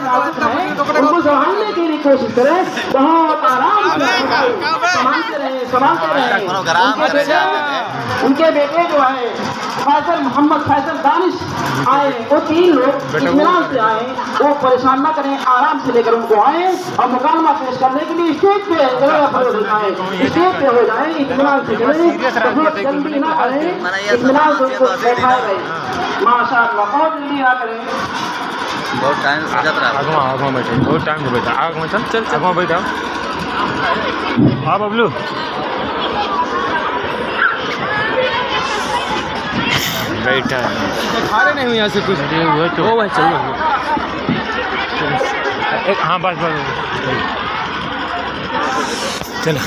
नाजुक हैं उनको संभालने की भी कोशिश करें, बहुत आराम से संभालते रहे। उनके बेटे जो है फैसल मोहम्मद फैसल दानिश आए, वो 3 लोग इत्मीनान से आए, वो परेशान न करें, आराम से लेकर उनको आए और मुकालमा पेश करने के लिए स्टेज पे स्टेज पे हो जाए, इत्मीनान से करें, जल्दी ना करें, इत्मीनान से उनको बैठाए गए। माशाअल्लाह, बहुत जल्दी ना करें। बहुत टाइम से जब रहा आग में बैठे, बहुत टाइम से बैठा, आग में चल आग में बैठा। हाँ बबलू, बैठा खा रहे नहीं हुई यहाँ से कुछ वो भाई चलो एक हाँ बस चलो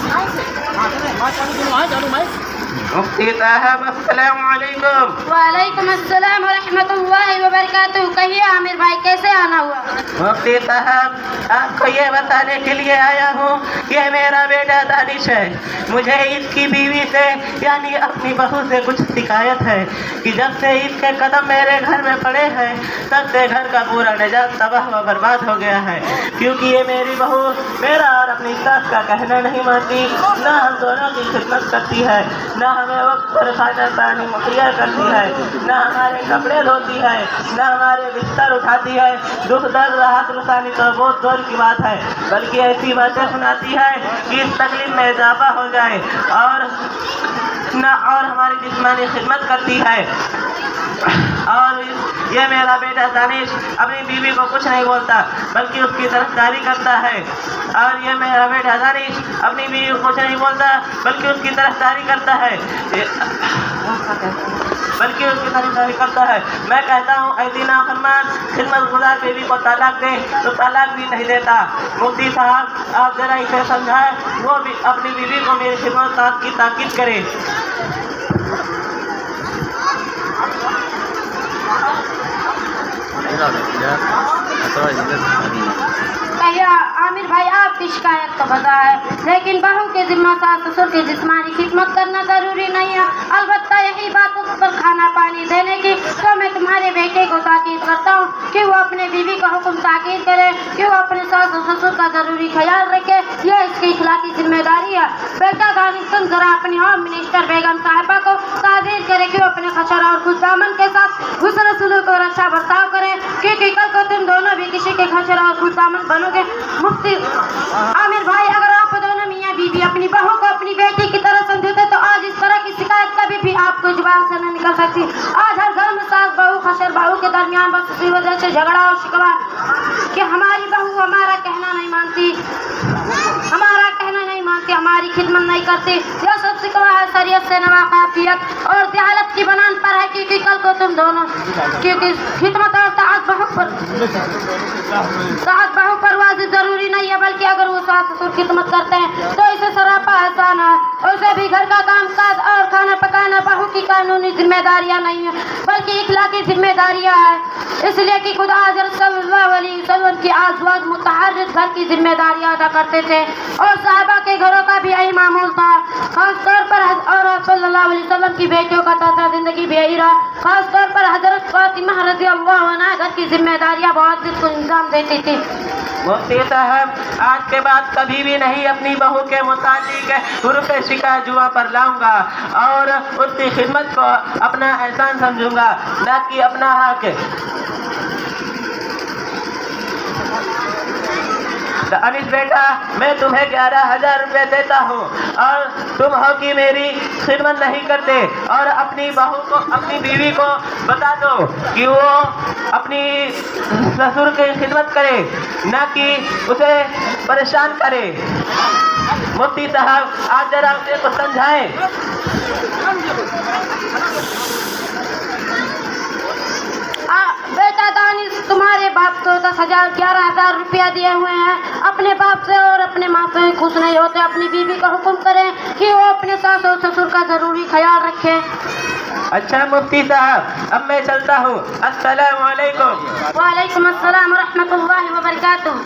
मुफ्ती साहब अस्सलाम वालेकुम। वालेकुम अस्सलाम व रहमतुल्लाहि व बरकातुहू। कहिए आमिर भाई, कैसे आना हुआ? मुफ्ती साहब, आपको ये बताने के लिए आया हूँ, ये मेरा बेटा दानिश है। मुझे इसकी बीवी से यानी अपनी बहू से कुछ शिकायत है कि जब से इसके कदम मेरे घर में पड़े हैं तब से घर का पूरा निजाम तबाह व बर्बाद हो गया है, क्योंकि ये मेरी बहू मेरा और अपनी सास का कहना नहीं मानती, ना हम दोनों की खिदमत करती है, ना हमें वक्त पर खाना पानी मुहैया करती है, ना हमारे कपड़े धोती है, ना हमारे बिस्तर उठाती है। दुख दर्द राहत रसानी तो बहुत दूर की बात है, बल्कि ऐसी बातें सुनाती है कि इस तकलीफ में इजाफा हो जाए और हमारी जिस्मानी खिदमत करती है। और ये मेरा बेटा दानिश अपनी बीवी को कुछ नहीं बोलता बल्कि उसकी तरफदारी करता है, और ये मेरा बेटा दानिश अपनी बीवी को कुछ नहीं बोलता बल्कि उसकी तरफदारी करता है मैं कहता हूँ ऐसी नाफरमान खिदमत गुजार बीवी को तलाक दे तो तलाक भी नहीं देता। मुफ्ती साहब, आप जरा इसे समझाएं, वो भी अपनी बीवी को मेरी खिदमत की ताकीद करे। कहिए आमिर भाई, आपकी शिकायत तो पता है, लेकिन बहू के जिम्मा सास ससुर की जिस्मानी खिदमत करना जरूरी नहीं है। अलबत्ता यही बात उस पर खाना पानी देने की, तो मैं तुम्हारे बेटे को ताकीद करता हूँ कि वो अपने बीवी का हुक्म ताकीद करे, कि वो अपने सास और ससुर का जरूरी ख्याल रखे, यह इसकी इखलाकी जिम्मेदारी है। बेटा दानिश, तुम जरा अपनी होम मिनिस्टर बेगम साहिबा को ताकीद करे कि वो अपने खचरा और खुदामन के साथ हुस्न सलूक और अच्छा बर्ताव करे, क्योंकि कल को तुम दोनों भी किसी के खचरा और खुदामन बनोगे। मुफ्ती आमिर भाई, अगर आप दोनों मियाँ बीवी अपनी बहू को अपनी बेटी की तरह समझते तो आज इस तरह की शिकायत कभी भी आपको जुबान से न निकल सकती। आज हर घर में सास बहू खचर बहू के दरमियान बस इसी वजह से झगड़ा और शिकवा कि हमारी बहू हमारा कहना नहीं मानती, हमारी खिदमत नहीं करती। यह सब शिकवा है शरीयत से नवाकाफियत और दयालत की बनान पर है, क्योंकि कल को तुम दोनों क्योंकि खिदमत और ताअत बहू पर वाजिब जरूरी नहीं है, बल्कि अगर वो सास ससुर खिदमत करते हैं तो इसे सरापा एहसान है। उसे भी घर का काम काज और खाना पकाना बहू की कानूनी जिम्मेदारियां नहीं है, बल्कि इखलाकी जिम्मेदारियां है। इसलिए कि खुदा हज़रत सल्लल्लाहु अलैहि वसल्लम की आज़वाज मुतहर्रिर घर की जिम्मेदारियां अदा करते थे और साहबा के घरों का भी यही मामूल था। खास तौर पर और सल्लल्लाहु अलैहि वसल्लम की बेटियों का ताज़ा जिंदगी भी यही रहा। खास तौर पर हज़रत फातिमा रज़ियल्लाहु अन्हा घर की जिम्मेदारियां बहुत को इंतजाम देती थी। मुफ्ती साहब, आज के बाद कभी भी नहीं अपनी बहू के मुतालिक हुर्फ़े शिकायत जुआ पर लाऊंगा और उसकी खिदमत को अपना एहसान समझूंगा, न कि अपना हक। अनिस बेटा, मैं तुम्हें 11,000 रुपये देता हूँ और तुम हो कि मेरी खिदमत नहीं करते, और अपनी बहू को अपनी बीवी को बता दो कि वो अपनी ससुर की खिदमत करे, न कि उसे परेशान करे। मुफ्ती साहब, आज जरा उसे को समझाएं। बेटा दानिश, तुम्हारे बाप को 10,000 11,000 रुपया दिए हुए हैं। अपने बाप से और अपने माँ से खुश नहीं होते, अपनी बीवी का हुक्म करें कि वो अपने सास और ससुर का जरूरी ख्याल रखे। अच्छा मुफ्ती साहब, अब मैं चलता हूँ। अस्सलाम वालेकुम। वालेकुम अस्सलाम व रहमतुल्लाहि व बरकातुहू।